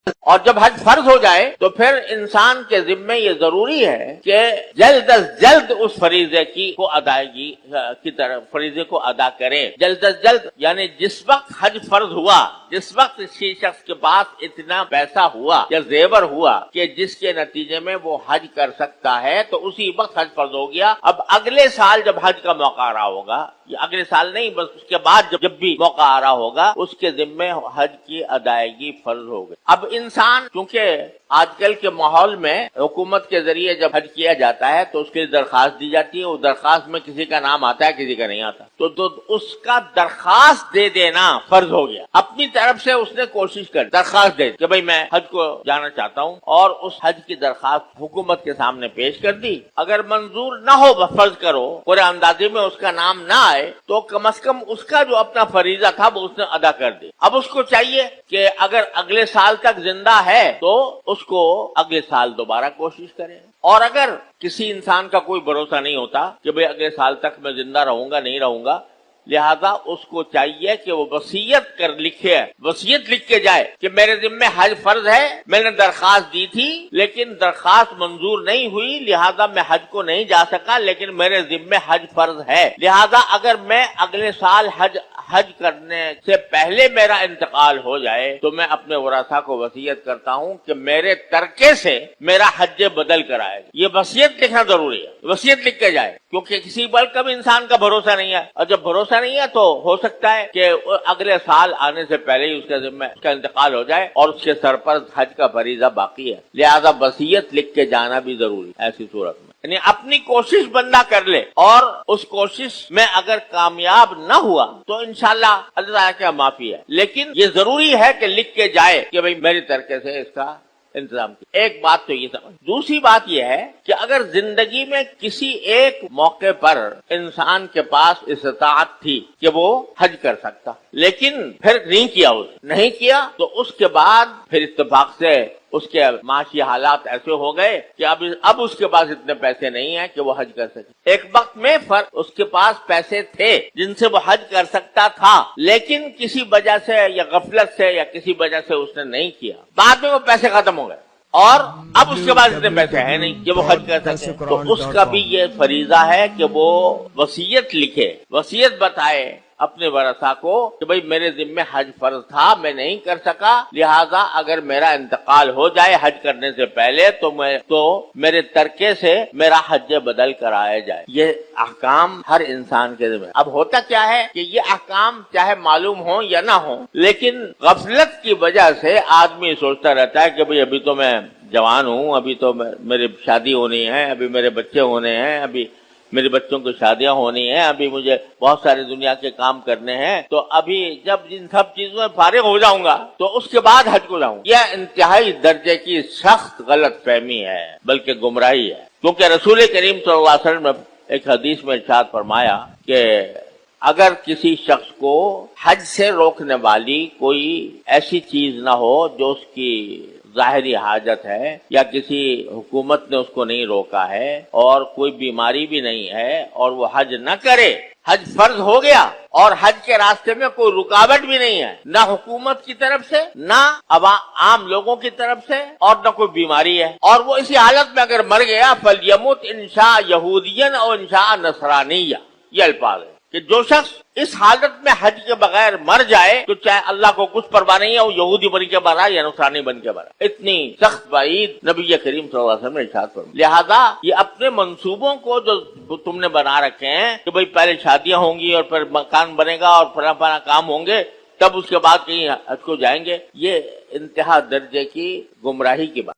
اور جب حج فرض ہو جائے تو پھر انسان کے ذمے یہ ضروری ہے کہ جلد از جلد اس فریضے کو ادائیگی کی طرف فریضے کو ادا کرے. جلد از جلد یعنی جس وقت حج فرض ہوا، جس وقت کسی شخص کے پاس اتنا پیسہ ہوا یا زیور ہوا کہ جس کے نتیجے میں وہ حج کر سکتا ہے تو اسی وقت حج فرض ہو گیا. اب اگلے سال جب حج کا موقع آ رہا ہوگا، یہ اگلے سال نہیں بس اس کے بعد جب بھی موقع آ رہا ہوگا، اس کے ذمے حج کی ادائیگی فرض ہو گئی. اب انسان کیونکہ آج کل کے ماحول میں حکومت کے ذریعے جب حج کیا جاتا ہے تو اس کے لیے درخواست دی جاتی ہے. وہ درخواست میں کسی کا نام آتا ہے، کسی کا نہیں آتا، تو اس کا درخواست دے دینا فرض ہو گیا. اپنی طرف سے اس نے کوشش کر درخواست دے کہ بھئی میں حج کو جانا چاہتا ہوں، اور اس حج کی درخواست حکومت کے سامنے پیش کر دی. اگر منظور نہ ہو، فرض کرو پورے اندازے میں اس کا نام نہ آئے، تو کم از کم اس کا جو اپنا فریضہ تھا وہ اس نے ادا کر دی. اب اس کو چاہیے کہ اگر اگلے سال تک زندہ ہے تو اس کو اگلے سال دوبارہ کوشش کرے. اور اگر کسی انسان کا کوئی بھروسہ نہیں ہوتا کہ بھئی اگلے سال تک میں زندہ رہوں گا نہیں رہوں گا، لہذا اس کو چاہیے کہ وہ وصیت کر لکھے، وصیت لکھ کے جائے کہ میرے ذمے حج فرض ہے، میں نے درخواست دی تھی لیکن درخواست منظور نہیں ہوئی، لہذا میں حج کو نہیں جا سکا، لیکن میرے ذمے حج فرض ہے. لہذا اگر میں اگلے سال حج کرنے سے پہلے میرا انتقال ہو جائے تو میں اپنے ورثاء کو وصیت کرتا ہوں کہ میرے ترکے سے میرا حج بدل کر آئے گا. یہ وصیت لکھنا ضروری ہے، وصیت لکھ کے جائے، کیونکہ کسی بل کا بھی انسان کا بھروسہ نہیں ہے، اور جب بھروسہ نہیں ہے تو ہو سکتا ہے کہ اگلے سال آنے سے پہلے ہی اس کے ذمہ اس کا انتقال ہو جائے اور اس کے سر پر حج کا فریضہ باقی ہے. لہذا وصیت لکھ کے جانا بھی ضروری ہے. ایسی صورت میں یعنی اپنی کوشش بندہ کر لے، اور اس کوشش میں اگر کامیاب نہ ہوا تو انشاءاللہ اللہ تعالیٰ کا معافی ہے، لیکن یہ ضروری ہے کہ لکھ کے جائے کہ بھئی میری طریقے سے اس کا انتظام کیا. ایک بات تو یہ سمجھ. دوسری بات یہ ہے کہ اگر زندگی میں کسی ایک موقع پر انسان کے پاس استطاعت تھی کہ وہ حج کر سکتا، لیکن پھر نہیں کیا تو اس کے بعد پھر اتفاق سے اس کے معاشی حالات ایسے ہو گئے کہ اب اس کے پاس اتنے پیسے نہیں ہیں کہ وہ حج کر سکے. ایک وقت میں اس کے پاس پیسے تھے جن سے وہ حج کر سکتا تھا، لیکن کسی وجہ سے یا غفلت سے یا کسی وجہ سے اس نے نہیں کیا. بعد میں وہ پیسے ختم ہو گئے اور اب اس کے پاس اتنے پیسے ہیں نہیں کہ وہ حج کر سکے. تو اس کا بھی یہ فریضہ ہے کہ وہ وصیت لکھے، وصیت بتائے اپنے ورثاء کو کہ بھئی میرے ذمے حج فرض تھا، میں نہیں کر سکا، لہذا اگر میرا انتقال ہو جائے حج کرنے سے پہلے تو میرے ترکے سے میرا حج بدل کرایا جائے. یہ احکام ہر انسان کے ذمہ. اب ہوتا کیا ہے کہ یہ احکام چاہے معلوم ہو یا نہ ہو، لیکن غفلت کی وجہ سے آدمی سوچتا رہتا ہے کہ بھئی ابھی تو میں جوان ہوں، ابھی تو میری شادی ہونی ہے، ابھی میرے بچے ہونے ہیں، ابھی میرے بچوں کی شادیاں ہونی ہیں، ابھی مجھے بہت سارے دنیا کے کام کرنے ہیں، تو ابھی جب ان سب چیزوں میں فارغ ہو جاؤں گا تو اس کے بعد حج کو جاؤں. یہ انتہائی درجے کی سخت غلط فہمی ہے، بلکہ گمراہی ہے. کیونکہ رسول کریم صلی اللہ علیہ وسلم نے ایک حدیث میں ارشاد فرمایا کہ اگر کسی شخص کو حج سے روکنے والی کوئی ایسی چیز نہ ہو جو اس کی ظاہری حاجت ہے، یا کسی حکومت نے اس کو نہیں روکا ہے، اور کوئی بیماری بھی نہیں ہے، اور وہ حج نہ کرے، حج فرض ہو گیا اور حج کے راستے میں کوئی رکاوٹ بھی نہیں ہے، نہ حکومت کی طرف سے، نہ عام لوگوں کی طرف سے، اور نہ کوئی بیماری ہے، اور وہ اسی حالت میں اگر مر گیا فَلْيَمُتْ إِنْ شَاءَ يَهُودِيًّا أَوْ إِنْ شَاءَ نَصْرَانِيًّا. یہ الفاظ ہے کہ جو شخص اس حالت میں حج کے بغیر مر جائے تو چاہے اللہ کو کچھ پرواہ نہیں ہے، وہ یہودی بن کے مرا یا نصرانی بن کے مرا. اتنی سخت وعید نبی کریم صلی اللہ علیہ وسلم نے ارشاد فرمایا. لہذا یہ اپنے منصوبوں کو جو تم نے بنا رکھے ہیں کہ بھئی پہلے شادیاں ہوں گی اور پھر مکان بنے گا اور فلاں کام ہوں گے، تب اس کے بعد کہیں حج کو جائیں گے، یہ انتہا درجے کی گمراہی کی بات.